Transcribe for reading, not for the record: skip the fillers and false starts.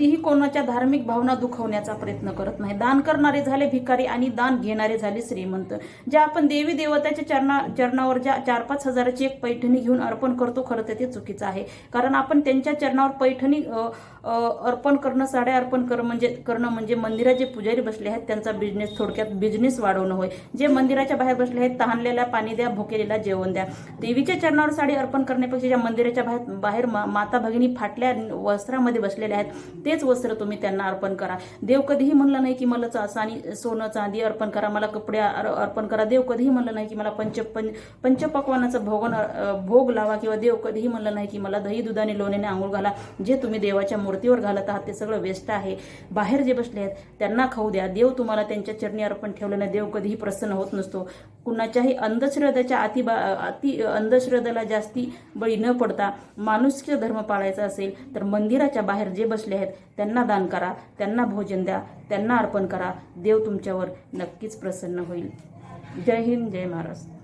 कधीही कोणाच्या धार्मिक भावना दुखवण्याचा प्रयत्न करत नाही. दान करणारे झाले भिकारी आणि दान घेणारे झाले श्रीमंत. ज्या आपण देवी देवताच्या चरणावर ज्या 4-5 हजाराची एक पैठणी घेऊन अर्पण करतो, खरं तर ते चुकीचं आहे. कारण आपण त्यांच्या चरणावर पैठणी अर्पण करणं, साड्या अर्पण करणं म्हणजे मंदिरात जे पुजारी बसले आहेत त्यांचा बिझनेस, थोडक्यात बिझनेस वाढवणं होय. जे मंदिराच्या बाहेर बसले आहेत, तहानलेला पाणी द्या, भुकेलेला जेवण द्या. देवीच्या चरणावर साडी अर्पण करण्यापेक्षा ज्या मंदिराच्या बाहेर माता भगिनी फाटल्या वस्त्रामध्ये बसलेल्या आहेत, तेच वस्त्र तुम्ही त्यांना अर्पण करा. देव कधीही म्हणलं नाही की मला सोनं चांदी अर्पण करा, मला कपडे अर्पण करा. देव कधीही म्हणलं नाही की मला पंचपक्वानाचा भोग लावा, किंवा देव कधीही म्हणलं नाही की मला दही दुधाने लोण्याने आंघोळ घाला. जे तुम्ही देवाच्या मूर्तीवर घालत आहात ते सगळं वेस्ट आहे. बाहेर जे बसले आहेत त्यांना खाऊ द्या. देव तुम्हाला त्यांच्या चरणी अर्पण ठेवल्याने देव कधीही प्रसन्न होत नसतो. कुणाच्याही अंधश्रद्धेच्या अति अंधश्रद्धेला जास्ती बळी न पडता माणुसकी धर्म पाळायचा असेल तर मंदिराच्या बाहेर जे बसले आहेत त्यांना दान करा, त्यांना भोजन द्या, त्यांना अर्पण करा. देव तुमच्यावर नक्कीच प्रसन्न होईल. जय हिंद, जय महाराष्ट्र.